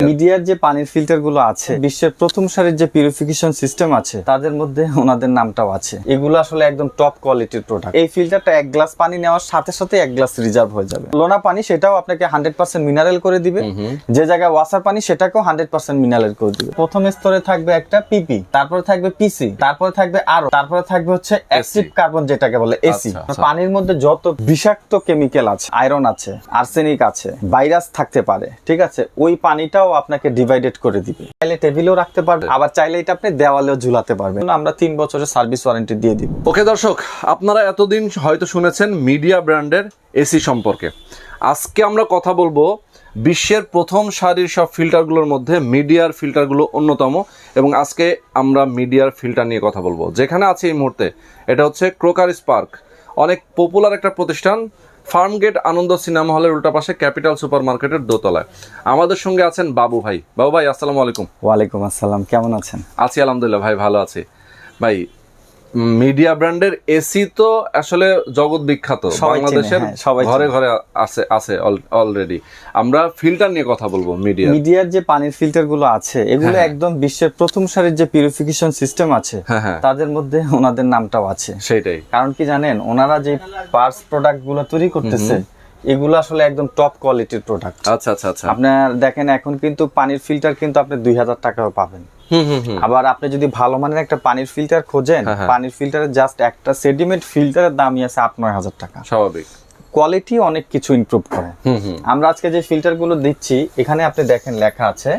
মিডিয়ার যে পানির ফিল্টার গুলো আছে, বিশ্বের প্রথম সারির যে পিউরিফিকেশন সিস্টেম আছে, তাদের মধ্যে ওনাদের নামটাও আছে। এগুলো আসলে একদম টপ কোয়ালিটির প্রোডাক্ট। এই ফিল্টারটা এক গ্লাস পানি নেওয়ার সাথে সাথে এক গ্লাস রিজার্ভ হয়ে যাবে। লোনা পানি সেটাও আপনাকে 100% মিনারেল করে দিবে, যে জায়গায় ওয়াসার পানি সেটাকেও 100% মিনারেল করে দিবে। প্রথম স্তরে থাকবে একটা পিপি, তারপরে থাকবে পিসি, তারপরে থাকবে আরো, তারপরে থাকবে হচ্ছে অ্যাক্টিভ কার্বন, যেটাকে বলে এসি। পানির মধ্যে যত বিষাক্ত কেমিক্যাল আছে, আয়রন আছে, আর্সেনিক আছে, ভাইরাস থাকতে পারে, ঠিক আছে, ওই পানিটাও আপনাকে ডিভাইডেড করে দিবে। চাইলে টেবিলেও রাখতে পারবে, আবার চাইলে এটা আপনি দেওয়ালেও ঝুলাতে পারবেন। আমরা 3 বছরের সার্ভিস ওয়ারেন্টি দিয়ে দিব। ওকে দর্শক, আপনারা এতদিন হয়তো শুনেছেন মিডিয়া ব্র্যান্ডের এসি সম্পর্কে। আজকে আমরা কথা বলবো বিশ্বের প্রথম সারির সব ফিল্টারগুলোর মধ্যে মিডিয়ার ফিল্টারগুলো অন্যতম, এবং আজকে আমরা মিডিয়ার ফিল্টার নিয়ে কথা বলবো। যেখানে আছে এই মুহূর্তে এটা হচ্ছে ক্রোকারিস পার্ক, অনেক পপুলার একটা প্রতিষ্ঠান, ফার্মগেট আনন্দ সিনেমা হলের উল্টা পাশে ক্যাপিটাল সুপার মার্কেটের দোতলায়। আমাদের সঙ্গে আছেন বাবু ভাই। বাবু ভাই, আসসালামু আলাইকুম। ওয়ালাইকুম আসসালাম, কেমন আছেন? আছি আলহামদুলিল্লাহ ভাই, ভালো আছি। ভাই, মিডিয়া ব্র্যান্ডের এসি তো আসলে জগৎ বিখ্যাত, বাংলাদেশের ঘরে ঘরে আছে অলরেডি। আমরা ফিল্টার নিয়ে কথা বলবো। মিডিয়ার যে পানির ফিল্টার গুলো আছে, এগুলো একদম বিশ্বের প্রথম সারির যে পিউরিফিকেশন সিস্টেম আছে, তাদের মধ্যে ওনাদের নামটাও আছে। সেটাই কারণ কি জানেন, ওনারা যে পার্টস প্রোডাক্ট গুলো তৈরি করতেছে, এগুলো আসলে একদম টপ কোয়ালিটির প্রোডাক্ট। আচ্ছা আচ্ছা আচ্ছা। আপনার দেখেন, এখন কিন্তু পানির ফিল্টার কিন্তু আপনি 2000 টাকাও পাবেন। আবার আপনি যদি ভালো মানের একটা পানির ফিল্টার খোঁজেন, পানির ফিল্টারের জাস্ট একটা সেডিমেন্ট ফিল্টারের দামই আছে 8-9 হাজার টাকা। স্বাভাবিক। কোয়ালিটি অনেক কিছু ইমপ্রুভ করে। আমরা আজকে যে ফিল্টার গুলো দিচ্ছি, এখানে আপনি দেখেন লেখা আছে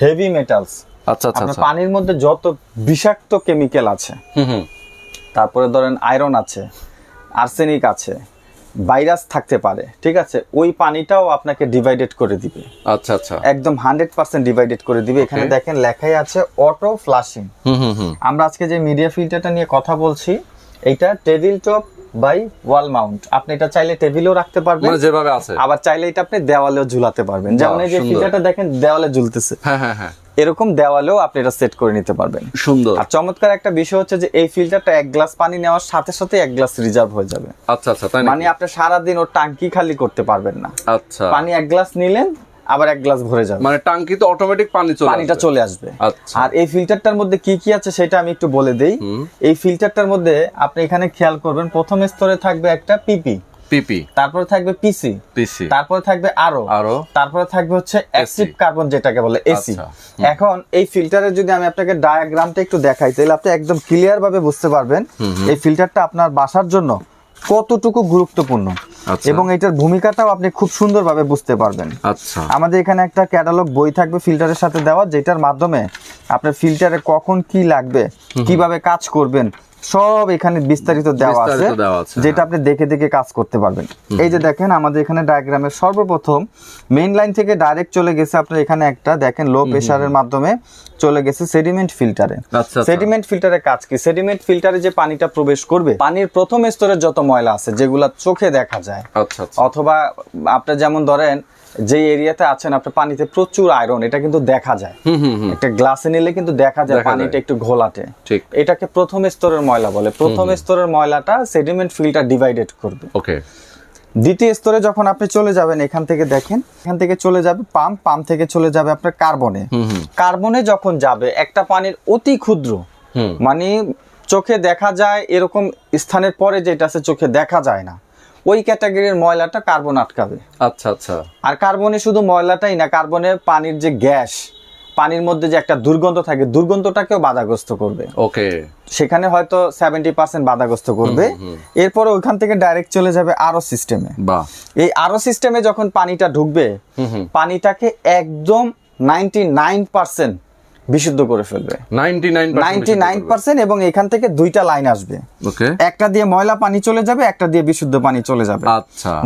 হেভি মেটালস। আচ্ছা আচ্ছা। পানির মধ্যে যত বিষাক্ত কেমিক্যাল আছে, তারপরে ধরেন আয়রন আছে, আর্সেনিক আছে, ভাইরাস থাকতে পারে, ঠিক আছে, ওই পানিটাও আপনাকে ডিভাইডেড করে দিবে। আচ্ছা আচ্ছা, একদম 100% ডিভাইডেড করে দিবে। এখানে দেখেন লেখাই আছে অটো ফ্লাশিং। আমরা আজকে যে মিডিয়া ফিল্টারটা নিয়ে কথা বলছি, এটা table top by wall mount. আপনি এটা চাইলে টেবিলেও রাখতে পারবেন, মানে যেভাবে আছে, আবার চাইলে এটা আপনি দেওয়ালেও ঝুলাতে পারবেন। যেমন এই যে ফিল্টারটা দেখেন দেওয়ালে ঝুলতেছে, এরকম দেওয়ালেও আপনি এটা সেট করে নিতে পারবেন। সুন্দর। আর চমৎকার একটা বিষয় হচ্ছে যে এই ফিল্টারটা এক গ্লাস পানি নেওয়ার সাথে সাথে এক গ্লাস রিজার্ভ হয়ে যাবে। আচ্ছা আচ্ছা, তাই মানে আপনি সারাদিন ওর টাঙ্কি খালি করতে পারবেন না। আচ্ছা, পানি এক গ্লাস নিলেন, আবার এক গ্লাস ভরে যাবে, মানে টাঙ্কিতে অটোমেটিক পানিটা চলে আসবে। আর এই ফিল্টারটার মধ্যে কি কি আছে সেটা আমি একটু বলে দেই। এই ফিল্টারটার মধ্যে আপনি এখানে খেয়াল করবেন, প্রথম স্তরে থাকবে একটা পিপি, তারপরে থাকবে পিসি, তারপরে থাকবে আরো, তারপরে থাকবে হচ্ছে অ্যাক্টিভ কার্বন, যেটাকে বলে এসি। এখন এই ফিল্টারের যদি আমি আপনাকে ডায়াগ্রামটা একটু দেখাই, তাহলে আপনি একদম ক্লিয়ার ভাবে বুঝতে পারবেন এই ফিল্টারটা আপনার বাসার জন্য কতটুকু গুরুত্বপূর্ণ, এবং এটার ভূমিকাটাও আপনি খুব সুন্দরভাবে বুঝতে পারবেন। আচ্ছা, আমাদের এখানে একটা ক্যাটালগ বই থাকবে ফিল্টারের সাথে দেওয়া, যেটার মাধ্যমে আপনার ফিল্টারে কখন কি লাগবে, কিভাবে কাজ করবেন, সব এখানে বিস্তারিত দেওয়া আছে, যেটা আপনি দেখে দেখে কাজ করতে পারবেন। এই যে দেখেন, আমাদের এখানে ডায়াগ্রামের সর্বপ্রথম মেইন লাইন থেকে ডাইরেক্ট চলে গেছে আপনার এখানে একটা দেখেন লো প্রেসারের মাধ্যমে চলে গেছে সেডিমেন্ট ফিল্টারে। সেডিমেন্ট ফিল্টারের কাজ কি? সেডিমেন্ট ফিল্টারে যে পানিটা প্রবেশ করবে, পানির প্রথম স্তরের যত ময়লা আছে, যেগুলা চোখে দেখা যায়, অথবা আপনি যেমন ধরেন যে এরিয়াতে আছেন, আপনার পানিতে প্রচুর আয়রন, এটা কিন্তু দেখা যায়, একটা গ্লাসে নিলে কিন্তু দেখা যায় পানিটা একটু ঘোলাটে, এটাকে প্রথম স্তরের ময়লা বলে। প্রথম স্তরের ময়লাটা সেডিমেন্ট ফিল্টার ডিভাইডেড করবে। দ্বিতীয় স্তরে যখন আপনি চলে যাবেন, এখান থেকে দেখেন, এখান থেকে চলে যাবে পাম্প থেকে চলে যাবে আপনার কার্বনে যখন যাবে, একটা পানির অতি ক্ষুদ্র, মানে চোখে দেখা যায় এরকম স্থানের পরে যেটা আছে চোখে দেখা যায় না, ওই ক্যাটাগরির ময়লাটা কার্বন আটকাবে। আচ্ছা আচ্ছা। আর কার্বনে শুধু ময়লাটাই না, কার্বনে পানির যে গ্যাস, পানির মধ্যে যে একটা দুর্গন্ধ থাকে, দুর্গন্ধটাকেও বাধাগ্রস্ত করবে। সেখানে হয়তো 70% বাধাগ্রস্ত করবে। এরপরে ওইখান থেকে ডাইরেক্ট চলে যাবে আরো সিস্টেমে। এই আরো সিস্টেমে যখন পানিটা ঢুকবে, পানিটাকে একদম 99% বিশুদ্ধ করে ফেলবে, 99%। এবং এখান থেকে দুইটা লাইন আসবে, একটা দিয়ে ময়লা পানি চলে যাবে, একটা দিয়ে বিশুদ্ধ পানি চলে যাবে।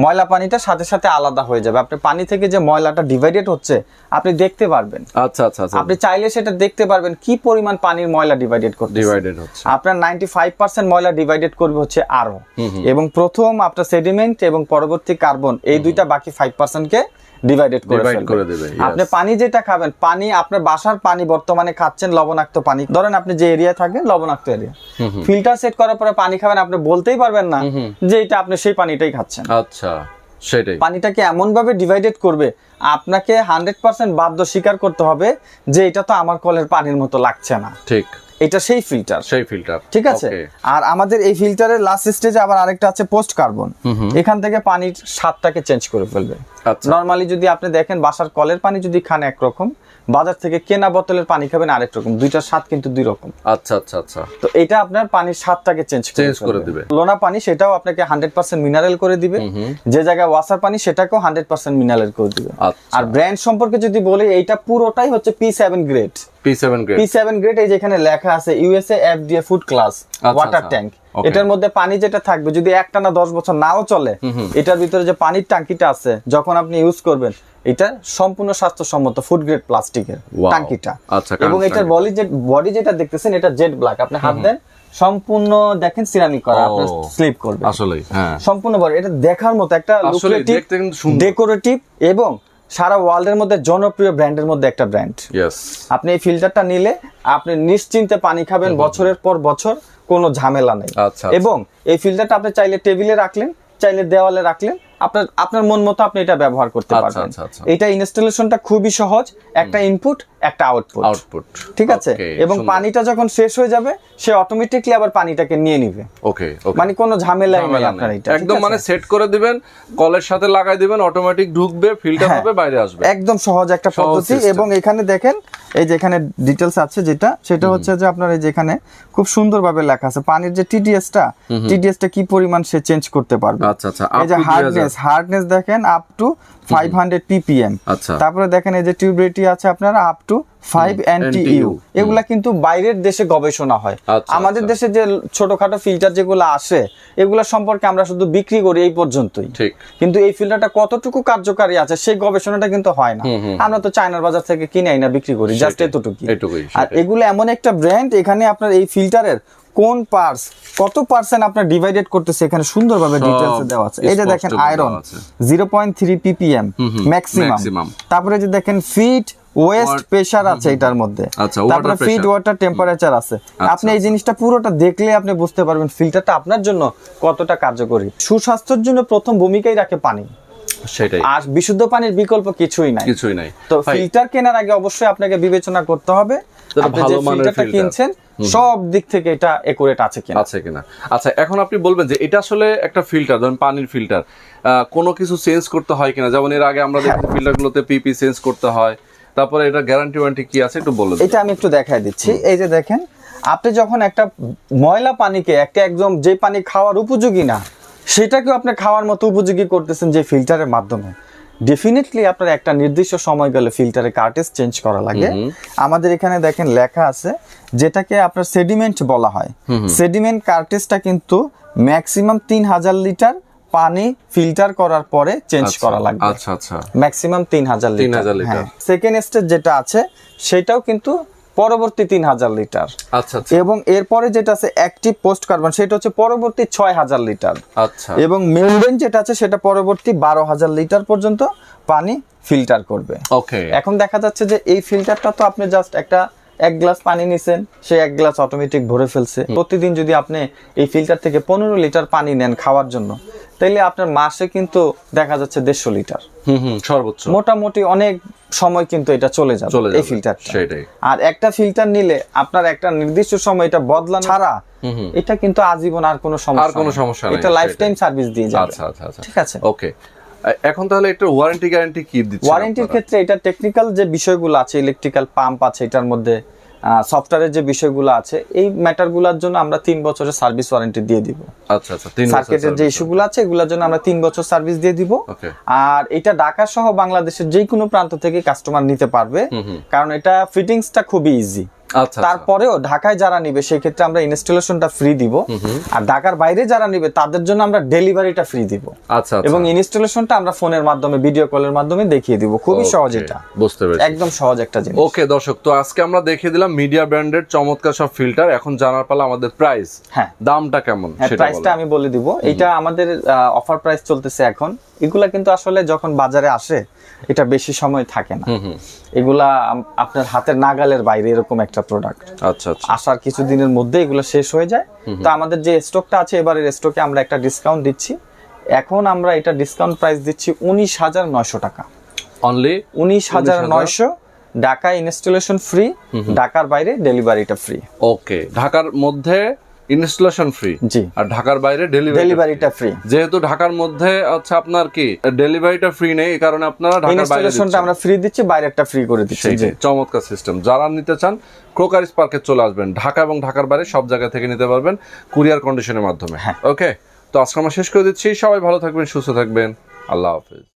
ময়লা পানিটা সাথে সাথে আলাদা হয়ে যাবে। আপনি পানি থেকে যে ময়লাটা ডিভাইডেড হচ্ছে আপনি দেখতে পারবেন। আচ্ছা আচ্ছা, আপনি চাইলে সেটা দেখতে পারবেন কি পরিমাণ পানির ময়লা ডিভাইডেড হচ্ছে। আপনার 95% ময়লা ডিভাইডেড করবে হচ্ছে আরো, এবং প্রথম আপনার সেডিমেন্ট এবং পরবর্তী কার্বন, এই দুইটা বাকি 5% কে ডিভাইডেড করে দেবে। আপনি পানি যেটা খাবেন, পানি আপনার বাসার পানি বর্তমানে খাচ্ছেন লবণাক্ত পানি, ধরেন আপনি যে এরিয়ায় থাকবেন লবণাক্ত এরিয়া, ফিল্টার সেট করার পরে পানি খাবেন, আপনি বলতেই পারবেন না যে এটা আপনি সেই পানিটাই খাচ্ছেন। আচ্ছা, সেটাই পানিটাকে এমন ভাবে ডিভাইডেড করবে, আপনাকে 100% বাধ্য স্বীকার করতে হবে যে এটা তো আমার কলের পানির মতো লাগছে না। ঠিক, এটা সেই ফিল্টার, ঠিক আছে। আর আমাদের এই ফিল্টারের লাস্ট স্টেজে আবার আরেকটা আছে পোস্ট কার্বন। এখান থেকে পানির স্বাদটাকে চেঞ্জ করে ফেলবে। নরমালি যদি আপনি দেখেন বাসার কলের পানি যদি খান একরকম, বাজার থেকে কেনা বোতলের পানি খাবেন আরেক রকম, দুইটার স্বাদ কিন্তু দুই রকম। আচ্ছা আচ্ছা আচ্ছা। তো এটা আপনার পানির স্বাদটাকে চেঞ্জ করে দিবে। লোনা পানি সেটাও আপনাকে 100% মিনারেল করে দিবে, যে জায়গায় ওয়াসার পানি সেটাকেও 100% মিনারেল করে দিবে। আর ব্র্যান্ড সম্পর্কে যদি বলি, এইটা পুরোটাই হচ্ছে P7 গ্রেড। P7 গ্রেড, এই যেখানে লেখা আছে USA FDA food class water tank. এটার মধ্যে পানি যেটা থাকবে, যদি একটানা 10 বছর নাও চলে, এটার ভিতরে যে পানির ট্যাঙ্কিটা আছে যখন আপনি ইউজ করবেন, এটা সম্পূর্ণ স্বাস্থ্যসম্মত ফুড গ্রেড প্লাস্টিকের ট্যাঙ্কিটা। এবং এটার বডি যেটা দেখতেছেন এটা জেড ব্ল্যাক। আপনি হাত দেন সম্পূর্ণ দেখেন সিরামিক করা, আপনার স্লিপ করবে আসলে। হ্যাঁ, সম্পূর্ণ বডি, এটা দেখার মতো একটা লুক্রেটিভ ডেকোরেটিভ এবং সারা ওয়ার্ল্ডের মধ্যে জনপ্রিয় ব্র্যান্ডের মধ্যে একটা ব্র্যান্ড। আপনি এই ফিল্টারটা নিলে আপনি নিশ্চিন্তে পানি খাবেন বছরের পর বছর, কোনো ঝামেলা নেই। এবং এই ফিল্টারটা আপনি চাইলে টেবিলে রাখলেন, চাইলে দেওয়ালে রাখলেন, আপনার মন মতো আপনি এটা ব্যবহার করতে পারবেন। এটা ইনস্টলেশনটা খুবই সহজ, একটা ইনপুট একটা আউটপুট, ঠিক আছে। এবং পানিটা যখন শেষ হয়ে যাবে, সে অটোমেটিকলি আবার পানিটাকে নিয়ে নিবে। মানে কোনো ঝামেলাই নেই আপনার, এটা একদম মানে সেট করে দিবেন, কলের সাথে লাগাই দিবেন, অটোমেটিক ঢুকবে, ফিল্টার হবে, বাইরে আসবে। একদম সহজ একটা পদ্ধতি। এবং এখানে দেখেন, এই যে এখানে ডিটেইলস আছে সেটা হচ্ছে যে আপনার এই যে এখানে খুব সুন্দরভাবে লেখা আছে পানির যে টিডিএসটা কি পরিমাণ সে চেঞ্জ করতে পারবে। আচ্ছা আচ্ছা। এই যে হার্ডনেস দেখেন আপ টু 500 ppm। তারপরে দেখেন এই যে টিউবিলিটি আছে আপনার আপ টু 5 NTU। এগুলা কিন্তু বাইরের দেশে গবেষণা হয়। আমাদের দেশে যে ছোটখাটো ফিল্টার যেগুলো আসে, এগুলা সম্পর্কে আমরা শুধু বিক্রি করি এই পর্যন্তই। কিন্তু এই ফিল্টারটা কতটুকু কার্যকারী আছে সেই গবেষণাটা কিন্তু হয় না। আমরা তো চায়নার বাজার থেকে কিনে আইনা বিক্রি করি, জাস্ট এতটুকুই। আর এগুলো এমন একটা ব্র্যান্ড, এখানে আপনার এই ফিল্টারের কোন পার্টস কত পার্সেন্ট আপনার ডিভাইডেড করতেছে এখানে সুন্দরভাবে ডিটেইলসে দেওয়া আছে। এই যে দেখেন আয়রন 0.3 ppm ম্যাক্সিমাম। তারপরে যে দেখেন ফিট ওয়েস্ট প্রেসার আছে এটার মধ্যে, তারপরে ফিট ওয়াটার টেম্পারেচার আছে। আপনি এই জিনিসটা পুরোটা দেখলে আপনি বুঝতে পারবেন ফিল্টারটা আপনার জন্য কতটা কার্যকরী। সুস্বাস্থ্যের জন্য প্রথম ভূমিকাই রাখে পানি, সেটাই। আর বিশুদ্ধ পানির বিকল্প কিছুই নাই। তো ফিল্টার কেনার আগে অবশ্যই আপনাকে বিবেচনা করতে হবে আপনি যে ফিল্টারটা কিনছেন সব দিক থেকে এটা একুরেট আছে কিনা। আচ্ছা, এখন আপনি বলবেন যে এটা আসলে একটা ফিল্টার, ধরুন পানির ফিল্টার, কোনো কিছু চেঞ্জ করতে হয় কিনা? যেমন এর আগে আমরা দেখি ফিল্টারগুলোতে পিপি চেঞ্জ করতে হয়, তারপরে এটা গ্যারান্টি ওয়ারেন্টি কি আছে একটু বলুন। এটা আমি একটু দেখাই দিচ্ছি। এই যে দেখেন, আপনি যখন একটা ময়লা পানিকে একদম যে পানি খাওয়ার উপযোগী না, সেটাকেও আপনি খাওয়ার মতো উপযোগী করতেছেন যে ফিল্টারের মাধ্যমে, ডেফিনেটলি আপনার একটা নির্দিষ্ট সময় গেলে ফিল্টারে কার্টেজ চেঞ্জ করা লাগে। আমাদের এখানে দেখেন লেখা আছে, যেটাকে আপনার সেডিমেন্ট বলা হয়। সেডিমেন্ট কার্টেজটা কিন্তু ম্যাক্সিমাম 3000 লিটার পানি ফিল্টার করার পরে চেঞ্জ করা লাগবে। Maximum 3000 litre. সেকেন্ড স্টেজ যেটা আছে সেটাও কিন্তু পরবর্তী 3000 লিটার। এবং এরপরে যেটা আছে অ্যাক্টিভ পোস্ট কার্বন, সেটা হচ্ছে পরবর্তী 6000 লিটার। এবং মেমব্রেন যেটা আছে সেটা পরবর্তী 12000 লিটার পর্যন্ত পানি ফিল্টার করবে। এখন দেখা যাচ্ছে যে এই ফিল্টারটা তো আপনি জাস্ট এক গ্লাস পানি নিছেন, সে এক গ্লাস অটোমেটিক ভরে ফেলছে। প্রতিদিন যদি আপনি এই ফিল্টার থেকে 15 লিটার পানি নেন খাওয়ার জন্য, তাইলে আপনার মাসে কিন্তু দেখা যাচ্ছে 150 লিটার সর্বোচ্চ, মোটামুটি অনেক সময় কিন্তু এটা চলে যাবে এই ফিল্টারটা। আর একটা ফিল্টার নিলে আপনার একটা নির্দিষ্ট সময় এটা বদলানো ছাড়া এটা কিন্তু আজীবন আর কোনো সমস্যা নেই, এটা লাইফ টাইম সার্ভিস দিয়ে যাবে। ঠিক আছে, ওকে। এখন তাহলে একটা ওয়ারেন্টি গ্যারান্টি কি দিচ্ছে? ওয়ারেন্টির ক্ষেত্রে এটা টেকনিক্যাল যে বিষয়গুলো আছে, ইলেকট্রিক্যাল পাম্প আছে এটার মধ্যে, সফটওয়্যারের যে বিষয়গুলো আছে, এই ম্যাটারগুলোর জন্য আমরা 3 বছরের সার্ভিস ওয়ারেন্টি দিয়ে দিব। সার্কিটের যে ইস্যুগুলো আছে এগুলোর জন্য আমরা 3 বছর সার্ভিস দিয়ে দিব। আর এটা ঢাকা সহ বাংলাদেশের যে কোনো প্রান্ত থেকে কাস্টমার নিতে পারবে, কারণ এটা ফিটিংসটা খুবই ইজি। তারপরেও ঢাকায় যারা নিবে সেই ক্ষেত্রে আমরা ইনস্টলেশনটা ফ্রি দিব, আর ঢাকার বাইরে যারা নিবে তাদের জন্য আমরা ডেলিভারিটা ফ্রি দিব। এবং ইনস্টলেশনটা আমরা ফোনের মাধ্যমে, ভিডিও কলের মাধ্যমে দেখিয়ে দিব। খুবই সহজ, এটা বুঝতে পেরেছি, একদম সহজ একটা জিনিস। ওকে দর্শক, তো আজকে আমরা দেখিয়ে দিলাম মিডিয়া ব্র্যান্ডের চমৎকার সব ফিল্টার। এখন জানার পালা আমাদের প্রাইস, দামটা কেমন সেটা প্রাইসটা আমি বলে দিব। এটা আমাদের অফার প্রাইস চলতেছে এখন। এগুলা কিন্তু আসলে যখন বাজারে আসে এটা বেশি সময় থাকে না, এগুলা আপনার হাতের নাগালের বাইরে এরকম একটা প্রোডাক্ট। আসার কিছুদিনের মধ্যে এগুলো শেষ হয়ে যায়। তো আমাদের যে স্টকটা আছে, এবারের স্টকে আমরা একটা ডিসকাউন্ট দিচ্ছি। এখন আমরা এটা ডিসকাউন্ট প্রাইস দিচ্ছি 19,900 টাকা। অনলি 19,900। ঢাকা ইনস্টলেশন ফ্রি, ঢাকার বাইরে ডেলিভারিটা ফ্রি। ওকে, ঢাকার মধ্যে ইনস্টলেশন ফ্রি, জি, আর ঢাকার বাইরে ডেলিভারিটা ফ্রি। যেহেতু ঢাকার মধ্যে হচ্ছে আপনার কি ডেলিভারিটা ফ্রি নেই, এই কারণে আপনারা ঢাকার বাইরে ইনস্টলেশনটা আমরা ফ্রি দিচ্ছি, বাইরেরটা ফ্রি করে দিচ্ছি। জি, চমৎকার সিস্টেম। যারা নিতে চান ক্রোকারিস পার্কে চলে আসবেন, ঢাকা এবং ঢাকার বাইরে সব জায়গা থেকে নিতে পারবেন কুরিয়ার কন্ডিশনের মাধ্যমে। ওকে, তো আজকে আমরা শেষ করে দিচ্ছি। সবাই ভালো থাকবেন, সুস্থ থাকবেন, আল্লাহ হাফেজ।